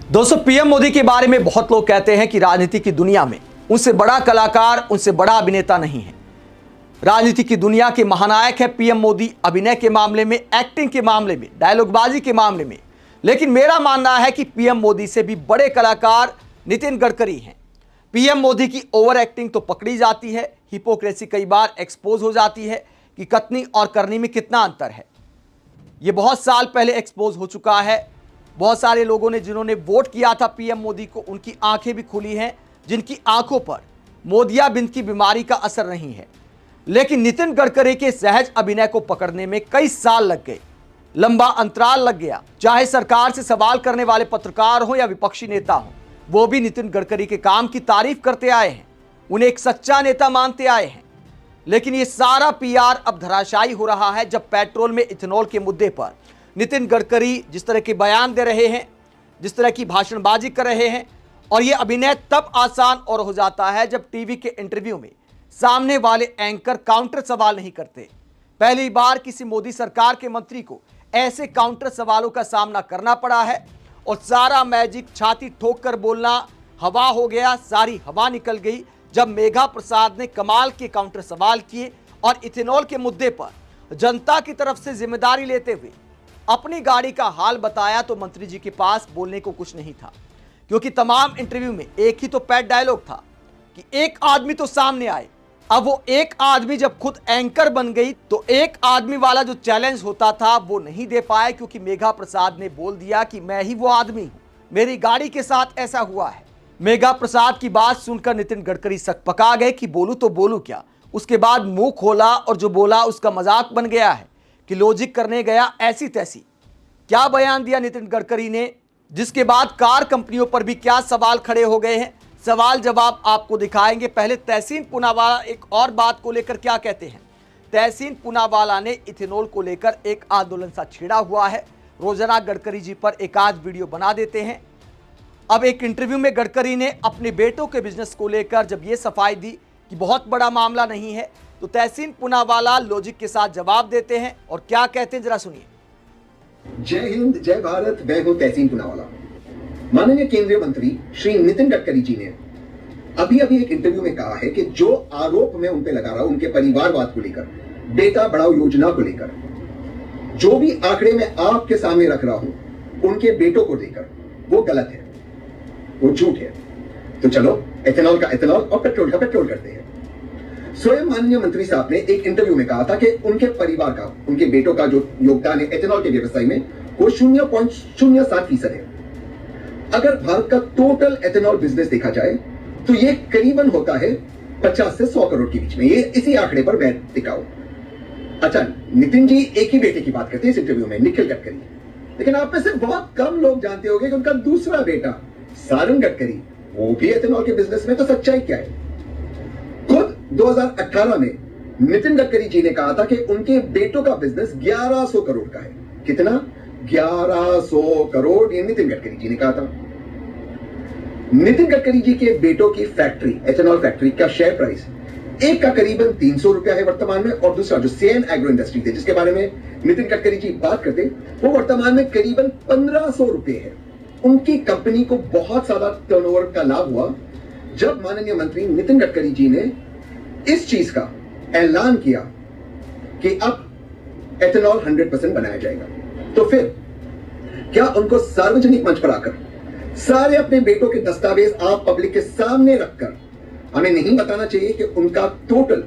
दोस्तों, पीएम मोदी के बारे में बहुत लोग कहते हैं कि राजनीति की दुनिया में उनसे बड़ा कलाकार, उनसे बड़ा अभिनेता नहीं है। राजनीति की दुनिया के महानायक है पीएम मोदी, अभिनय के मामले में, एक्टिंग के मामले में, डायलॉगबाजी के मामले में। लेकिन मेरा मानना है कि पीएम मोदी से भी बड़े कलाकार नितिन गडकरी हैं। पीएम मोदी की ओवर एक्टिंग तो पकड़ी जाती है, हिपोक्रेसी कई बार एक्सपोज हो जाती है कि कथनी और करनी में कितना अंतर है। यह बहुत साल पहले एक्सपोज हो चुका है। बहुत सारे लोगों ने जिन्होंने वोट किया था पीएम मोदी को, उनकी आंखें भी खुली हैं, जिनकी आंखों पर मोतियाबिंद की बीमारी का असर नहीं है। लेकिन नितिन गडकरी के सहज अभिनय को पकड़ने में कई साल लग गए, लंबा अंतराल लग गया। चाहे सरकार से सवाल करने वाले पत्रकार हो या विपक्षी नेता हो, वो भी नितिन गडकरी के काम की तारीफ करते आए हैं, उन्हें एक सच्चा नेता मानते आए हैं। लेकिन ये सारा पीआर अब धराशायी हो रहा है जब पेट्रोल में इथेनॉल के मुद्दे पर नितिन गडकरी जिस तरह के बयान दे रहे हैं, जिस तरह की भाषणबाजी कर रहे हैं। और यह अभिनय तब आसान और हो जाता है जब टीवी के इंटरव्यू में सामने वाले एंकर काउंटर सवाल नहीं करते। पहली बार किसी मोदी सरकार के मंत्री को ऐसे काउंटर सवालों का सामना करना पड़ा है और सारा मैजिक छाती ठोक कर बोलना हवा हो गया, सारी हवा निकल गई जब मेघा प्रसाद ने कमाल के काउंटर सवाल किए और इथेनॉल के मुद्दे पर जनता की तरफ से जिम्मेदारी लेते हुए अपनी गाड़ी का हाल बताया तो मंत्री जी के पास बोलने को कुछ नहीं था, क्योंकि तमाम इंटरव्यू में एक ही तो पैड डायलॉग था कि एक आदमी तो सामने आए। अब वो एक आदमी जब खुद एंकर बन गई तो एक आदमी वाला जो चैलेंज होता था वो नहीं दे पाए, क्योंकि मेघा प्रसाद ने बोल दिया कि मैं ही वो आदमी हूं, मेरी गाड़ी के साथ ऐसा हुआ है। मेघा प्रसाद की बात सुनकर नितिन गडकरी सकपका गए कि बोलूं तो बोलूं क्या। उसके बाद मुंह खोला और जो बोला उसका मजाक बन गया है कि लॉजिक करने गया ऐसी तैसी। क्या बयान दिया नितिन गडकरी ने, जिसके बाद कार कंपनियों पर भी क्या सवाल खड़े हो गए हैं। सवाल जवाब आपको दिखाएंगे। पहले तहसीन पूनावाला एक और बात को लेकर क्या कहते हैं। तहसीन पूनावाला ने इथेनॉल को लेकर एक आंदोलन सा छेड़ा हुआ है। रोजाना गडकरी जी पर एक आध वीडियो बना देते हैं। अब एक इंटरव्यू में गडकरी ने अपने बेटों के बिजनेस को लेकर जब यह सफाई दी कि बहुत बड़ा मामला नहीं है, तो तहसीन पूनावाला लॉजिक के साथ जवाब देते हैं और क्या कहते हैं जरा सुनिए। जय हिंद, जय भारत। मैं हूं तहसीन पूनावाला। माननीय केंद्रीय मंत्री श्री नितिन गडकरी जी ने अभी एक इंटरव्यू में कहा है कि जो आरोप मैं उन पे लगा रहा हूं, उनके परिवारवाद को लेकर, बेटा बढ़ाओ योजना को लेकर, जो भी आंकड़े मैं आपके सामने रख रहा हूं उनके बेटों को लेकर, वो गलत है, वो झूठ है। तो चलो एथेनॉल का एथेनॉल और पेट्रोल का पेट्रोल करते हैं। स्वयं माननीय मंत्री साहब ने एक इंटरव्यू में कहा था कि उनके परिवार का, उनके बेटों का जो योगदान है एथेनॉल के व्यवसाय में वो 0.07% है। अगर भारत का टोटल एथेनॉल बिजनेस देखा जाए तो ये करीबन होता है 50 से 100 करोड़ के बीच में। ये इसी आंकड़े पर मैं टिका हूं। अच्छा, नितिन जी एक ही बेटे की बात करते हैं इस इंटरव्यू में, निखिल गडकरी। लेकिन आप में से बहुत कम लोग जानते होंगे कि उनका दूसरा बेटा सारंग गडकरी, वो भी एथेनॉल के बिजनेस में। तो सच्चाई क्या है? खुद 2018 में नितिन गडकरी जी ने कहा था कि उनके बेटों का बिजनेस 1100 करोड़ का है। कितना? 1100 करोड़, ये नितिन गडकरी जी ने कहा था। नितिन गडकरी जी के बेटों की फैक्ट्री, एथेनॉल फैक्ट्री का शेयर प्राइस एक का करीबन 300 रुपया है वर्तमान में, और दूसरा जो सेन एग्रो इंडस्ट्री थे जिसके बारे में नितिन गडकरी जी बात करते, वो वर्तमान में करीबन 1500 रुपए है। उनकी कंपनी को बहुत ज्यादा टर्नओवर का लाभ हुआ जब माननीय मंत्री नितिन गडकरी जी ने इस चीज का ऐलान किया कि अब एथेनॉल 100% बनाया जाएगा। तो फिर क्या उनको सार्वजनिक मंच पर आकर सारे अपने बेटों के दस्तावेज आप पब्लिक के सामने रखकर हमें नहीं बताना चाहिए कि उनका टोटल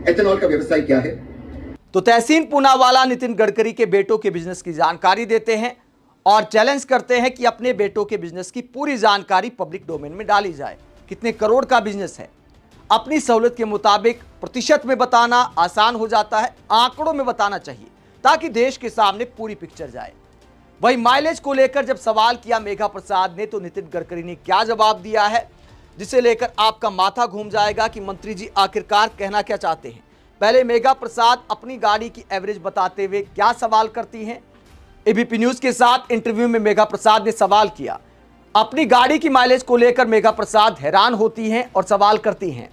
एथेनॉल का व्यवसाय क्या है? तो तहसीन पूनावाला नितिन गडकरी के बेटों के बिजनेस की जानकारी देते हैं और चैलेंज करते हैं कि अपने बेटों के बिजनेस की पूरी जानकारी पब्लिक डोमेन में डाली जाए। कितने करोड़ का बिजनेस है, अपनी सहूलत के मुताबिक प्रतिशत में बताना आसान हो जाता है, आंकड़ों में बताना चाहिए ताकि देश के सामने पूरी पिक्चर जाए। वही माइलेज को लेकर जब सवाल किया मेघा प्रसाद ने, तो नितिन गडकरी ने क्या जवाब दिया है, जिसे लेकर आपका माथा घूम जाएगा कि मंत्री जी आखिरकार कहना क्या चाहते हैं। पहले मेघा प्रसाद अपनी गाड़ी की एवरेज बताते हुए क्या सवाल करती हैं। एबीपी न्यूज के साथ इंटरव्यू में मेघा प्रसाद ने सवाल किया। अपनी गाड़ी की माइलेज को लेकर मेघा प्रसाद हैरान होती हैं और सवाल करती हैं,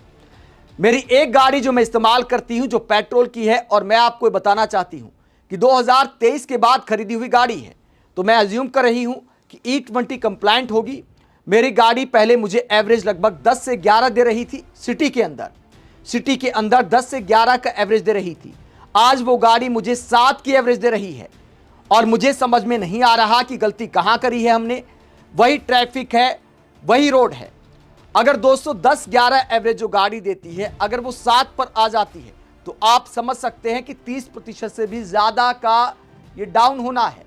मेरी एक गाड़ी जो मैं इस्तेमाल करती हूं जो पेट्रोल की है, और मैं आपको बताना चाहती हूं कि 2023 के बाद खरीदी हुई गाड़ी है, तो मैं अज्यूम कर रही हूं कि E20 कंप्लायंट होगी। मेरी गाड़ी पहले मुझे एवरेज लगभग 10 से 11 दे रही थी सिटी के अंदर 10 से 11 का एवरेज दे रही थी। आज वो गाड़ी मुझे 7 की एवरेज दे रही है और मुझे समझ में नहीं आ रहा कि गलती कहां करी है हमने। वही ट्रैफिक है, वही रोड है। अगर दोस्तों 10-11 एवरेज जो गाड़ी देती है, अगर वो 7 पर आ जाती है तो आप समझ सकते हैं कि 30% से भी ज्यादा का ये डाउन होना है।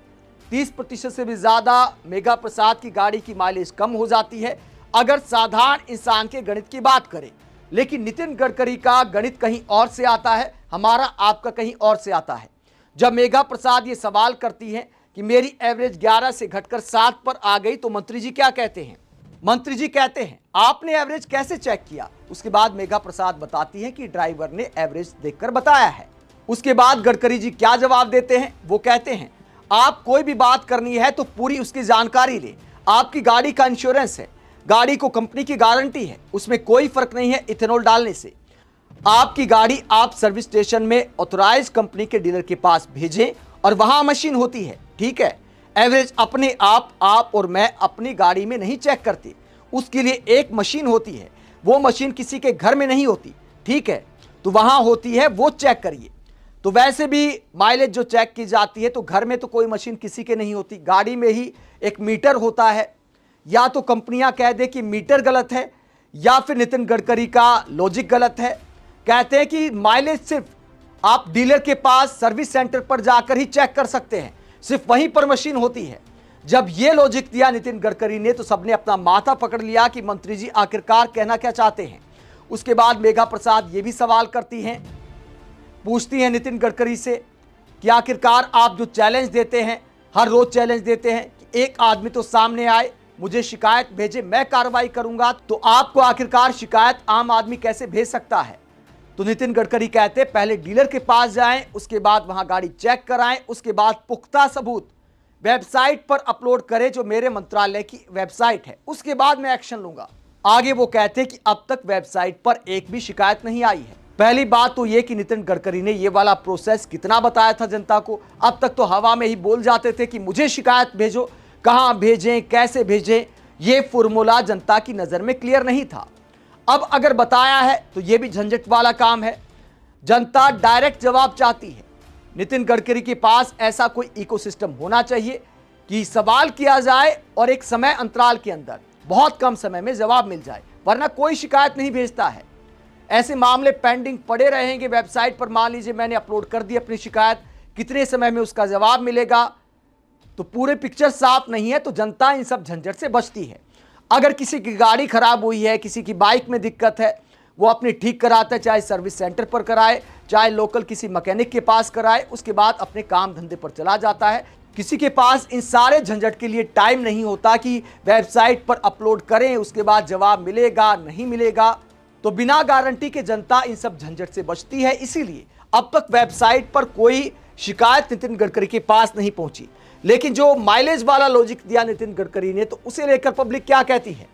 30% से भी ज्यादा मेघा प्रसाद की गाड़ी की माइलेज कम हो जाती है अगर साधारण इंसान के गणित की बात करें। लेकिन नितिन गडकरी का गणित कहीं और से आता है, हमारा आपका कहीं और से आता है। जब मेघा प्रसाद ये सवाल करती हैं कि मेरी एवरेज 11 से घटकर 7 पर आ गई तो मंत्री जी क्या कहते हैं? मंत्री जी कहते हैं आपने एवरेज कैसे चेक किया? उसके बाद मेघा प्रसाद बताती हैं कि ड्राइवर ने एवरेज देखकर बताया है। उसके बाद गडकरी जी क्या जवाब देते हैं? वो कहते हैं आप कोई भी बात करनी है तो पूरी उसकी जानकारी ले। आपकी गाड़ी का इंश्योरेंस है, गाड़ी को कंपनी की गारंटी है, उसमें कोई फर्क नहीं है इथेनॉल डालने से। आपकी गाड़ी आप सर्विस स्टेशन में ऑथराइज कंपनी के डीलर के पास भेजें और वहां मशीन होती है, ठीक है। एवरेज अपने आप और मैं अपनी गाड़ी में नहीं चेक करते, उसके लिए एक मशीन होती है। वो मशीन किसी के घर में नहीं होती, ठीक है, तो वहां होती है, वो चेक करिए। तो वैसे भी माइलेज जो चेक की जाती है तो घर में तो कोई मशीन किसी के नहीं होती, गाड़ी में ही एक मीटर होता है। या तो कंपनियां कह दे कि मीटर गलत है या फिर नितिन गडकरी का लॉजिक गलत है। कहते हैं कि माइलेज सिर्फ आप डीलर के पास सर्विस सेंटर पर जाकर ही चेक कर सकते हैं, सिर्फ वहीं पर मशीन होती है। जब यह लॉजिक दिया नितिन गडकरी ने तो सबने अपना माथा पकड़ लिया कि मंत्री जी आखिरकार कहना क्या चाहते हैं। उसके बाद मेघा प्रसाद ये भी सवाल करती हैं, पूछती हैं नितिन गडकरी से कि आखिरकार आप जो चैलेंज देते हैं, हर रोज चैलेंज देते हैं कि एक आदमी तो सामने आए, मुझे शिकायत भेजे, मैं कार्रवाई करूंगा, तो आपको आखिरकार शिकायत आम आदमी कैसे भेज सकता है? तो नितिन गडकरी कहते पहले डीलर के पास जाएं, उसके बाद वहां गाड़ी चेक कराएं, उसके बाद पुख्ता सबूत वेबसाइट पर अपलोड करें जो मेरे मंत्रालय की वेबसाइट है, उसके बाद मैं एक्शन लूंगा। आगे वो कहते कि अब तक वेबसाइट पर एक भी शिकायत नहीं आई है। पहली बात तो यह कि नितिन गडकरी ने यह वाला प्रोसेस कितना बताया था जनता को। अब तक तो हवा में ही बोल जाते थे कि मुझे शिकायत भेजो, कहां भेजें, कैसे भेजें, यह फॉर्मूला जनता की नजर में क्लियर नहीं था। अब अगर बताया है तो यह भी झंझट वाला काम है। जनता डायरेक्ट जवाब चाहती है। नितिन गडकरी के पास ऐसा कोई इकोसिस्टम होना चाहिए कि सवाल किया जाए और एक समय अंतराल के अंदर बहुत कम समय में जवाब मिल जाए, वरना कोई शिकायत नहीं भेजता है। ऐसे मामले पेंडिंग पड़े रहेंगे वेबसाइट पर। मान लीजिए मैंने अपलोड कर दी अपनी शिकायत, कितने समय में उसका जवाब मिलेगा, तो पूरे पिक्चर साफ नहीं है, तो जनता इन सब झंझट से बचती है। अगर किसी की गाड़ी खराब हुई है, किसी की बाइक में दिक्कत है, वो अपनी ठीक कराता है, चाहे सर्विस सेंटर पर कराए, चाहे लोकल किसी मैकेनिक के पास कराए, उसके बाद अपने काम धंधे पर चला जाता है। किसी के पास इन सारे झंझट के लिए टाइम नहीं होता कि वेबसाइट पर अपलोड करें, उसके बाद जवाब मिलेगा नहीं मिलेगा। तो बिना गारंटी के जनता इन सब झंझट से बचती है। इसीलिए अब तक वेबसाइट पर कोई शिकायत नितिन गडकरी के पास नहीं पहुंची। लेकिन जो माइलेज वाला लॉजिक दिया नितिन गडकरी ने, तो उसे लेकर पब्लिक क्या कहती है?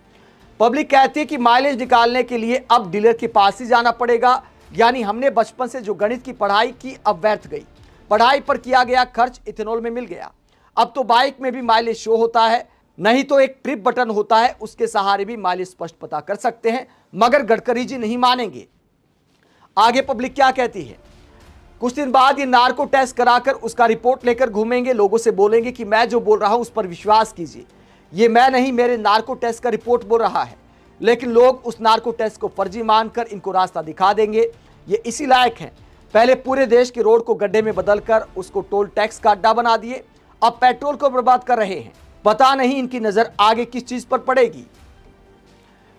पब्लिक कहती है कि माइलेज निकालने के लिए अब डीलर के पास ही जाना पड़ेगा। यानी हमने बचपन से जो गणित की पढ़ाई की अब व्यर्थ गई। पढ़ाई पर किया गया खर्च इथेनॉल में मिल गया। अब तो बाइक में भी माइलेज शो होता है, नहीं तो एक ट्रिप बटन होता है, उसके सहारे भी माइलेज स्पष्ट पता कर सकते हैं। मगर गडकरी जी नहीं मानेंगे। आगे पब्लिक क्या कहती है? कुछ दिन बाद ये नार्को टेस्ट कराकर उसका रिपोर्ट लेकर घूमेंगे, लोगों से बोलेंगे कि मैं जो बोल रहा हूं उस पर विश्वास कीजिए, ये मैं नहीं, मेरे नार्को टेस्ट का रिपोर्ट बोल रहा है। लेकिन लोग उस नार्को टेस्ट को फर्जी मानकर इनको रास्ता दिखा देंगे। ये इसी लायक हैं, पहले पूरे देश के रोड को गड्ढे में बदलकर उसको टोल टैक्स का अड्डा बना दिए, अब पेट्रोल को बर्बाद कर रहे हैं। पता नहीं इनकी नजर आगे किस चीज पर पड़ेगी।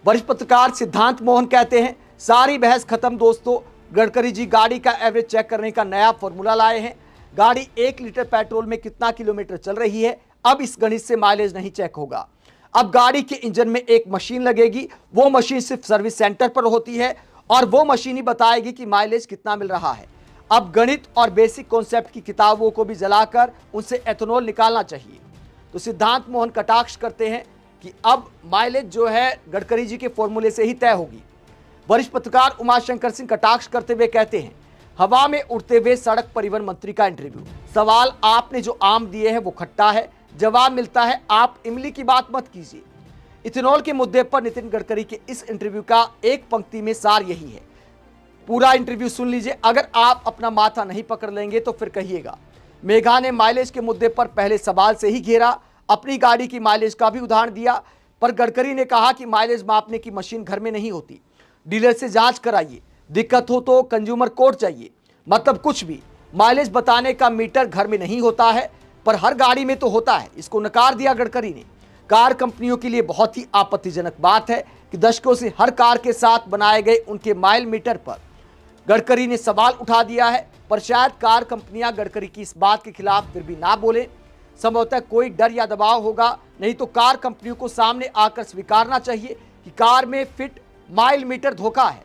वरिष्ठ पत्रकार सिद्धांत मोहन कहते हैं सारी बहस खत्म दोस्तों, गडकरी जी गाड़ी का एवरेज चेक करने का नया फॉर्मूला लाए हैं। गाड़ी 1 लीटर पेट्रोल में कितना किलोमीटर चल रही है, अब इस गणित से माइलेज नहीं चेक होगा। अब गाड़ी के इंजन में एक मशीन लगेगी, वो मशीन सिर्फ सर्विस सेंटर पर होती है और वो मशीन ही बताएगी कि माइलेज कितना मिल रहा है। अब गणित और बेसिक कॉन्सेप्ट की किताबों को भी जलाकर उनसे एथेनॉल निकालना चाहिए। तो सिद्धांत मोहन कटाक्ष करते हैं कि अब माइलेज जो है गडकरी जी के फॉर्मूले से ही तय होगी। वरिष्ठ पत्रकार उमाशंकर सिंह कटाक्ष करते हुए कहते हैं हवा में उड़ते हुए सड़क परिवहन मंत्री का इंटरव्यू, सवाल आपने जो आम दिए हैं वो खट्टा है, जवाब मिलता है, आप इमली की बात मत कीजिए। इथेनॉल के मुद्दे पर नितिन गडकरी के इस इंटरव्यू का एक पंक्ति में सार यही है। पूरा इंटरव्यू सुन लीजिए, अगर आप अपना माथा नहीं पकड़ लेंगे तो फिर कहिएगा। मेघा ने माइलेज के मुद्दे पर पहले सवाल से ही घेरा, अपनी गाड़ी की माइलेज का भी उदाहरण दिया, पर गडकरी ने कहा कि माइलेज मापने की मशीन घर में नहीं होती, डीलर से जांच कराइए, दिक्कत हो तो कंज्यूमर कोर्ट चाहिए। मतलब कुछ भी, माइलेज बताने का मीटर घर में नहीं होता है, पर हर गाड़ी में तो होता है। इसको नकार दिया गडकरी ने। कार कंपनियों के लिए बहुत ही आपत्तिजनक बात है कि दशकों से हर कार के साथ बनाए गए उनके माइल मीटर पर गडकरी ने सवाल उठा दिया है, पर शायद कार कंपनियां गडकरी की इस बात के खिलाफ फिर भी ना बोले। संभवतः कोई डर या दबाव होगा, नहीं तो कार कंपनियों को सामने आकर स्वीकारना चाहिए कि कार में फिट माइल मीटर धोखा है।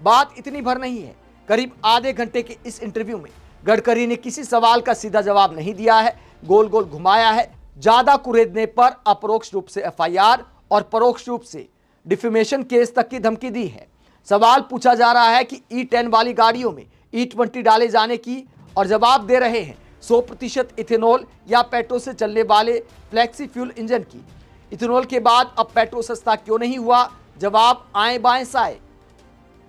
बात इतनी भर नहीं है। करीब आधे घंटे के इस इंटरव्यू में गडकरी ने किसी सवाल का सीधा जवाब नहीं दिया है, गोल गोल घुमाया है। ज्यादा कुरेदने पर अपरोक्ष रूप से एफआईआर और परोक्ष रूप से डिफेमेशन केस तक की धमकी दी है। सवाल पूछा जा रहा है कि E10 वाली गाड़ियों में E20 डाले जाने की, और जवाब दे रहे हैं 100% इथेनॉल या पेट्रोल से चलने वाले फ्लेक्सी फ्यूल इंजन की। इथेनॉल के बाद अब पेट्रोल सस्ता क्यों नहीं हुआ? जवाब आए बाएं साए।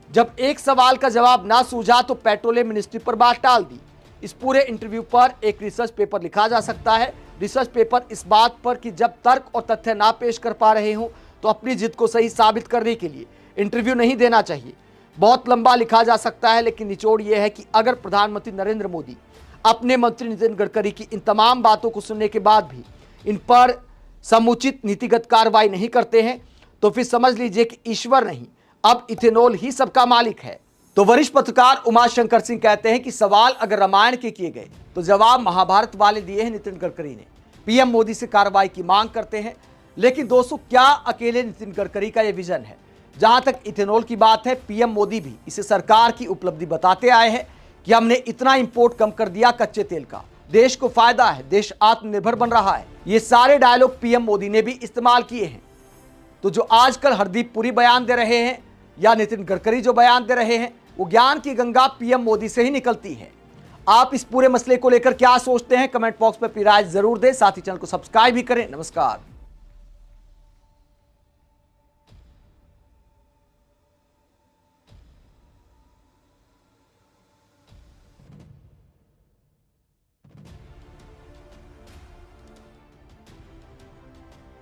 जब एक सवाल का जवाब ना सूझा तो पेट्रोलियम मिनिस्ट्री पर बात टाल दी। इस पूरे इंटरव्यू पर एक रिसर्च पेपर लिखा जा सकता है। रिसर्च पेपर इस बात पर कि जब तर्क और तथ्य ना पेश कर पा रहे हो तो अपनी जिद को सही साबित करने के लिए इंटरव्यू नहीं देना चाहिए। बहुत लंबा लिखा जा सकता है, लेकिन निचोड़ यह है कि अगर प्रधानमंत्री नरेंद्र मोदी अपने मंत्री नितिन गडकरी की इन तमाम बातों को सुनने के बाद भी इन पर समुचित नीतिगत कार्रवाई नहीं करते हैं तो फिर समझ लीजिए कि ईश्वर नहीं, अब इथेनॉल ही सबका मालिक है। तो वरिष्ठ पत्रकार उमाशंकर सिंह कहते हैं कि सवाल अगर रामायण के किए गए तो जवाब महाभारत वाले दिए हैं नितिन गडकरी ने। पीएम मोदी से कार्रवाई की मांग करते हैं। लेकिन दोस्तों, क्या अकेले नितिन गडकरी का यह विजन है? जहां तक इथेनॉल की बात है, पीएम मोदी भी इसे सरकार की उपलब्धि बताते आए हैं कि हमने इतना इंपोर्ट कम कर दिया कच्चे तेल का, देश को फायदा है, देश आत्मनिर्भर बन रहा है। ये सारे डायलॉग पीएम मोदी ने भी इस्तेमाल किए हैं। तो जो आजकल हरदीप पुरी बयान दे रहे हैं या नितिन गडकरी जो बयान दे रहे हैं, वो ज्ञान की गंगा पीएम मोदी से ही निकलती है। आप इस पूरे मसले को लेकर क्या सोचते हैं? कमेंट बॉक्स में अपनी राय जरूर दें। साथ ही चैनल को सब्सक्राइब भी करें। नमस्कार।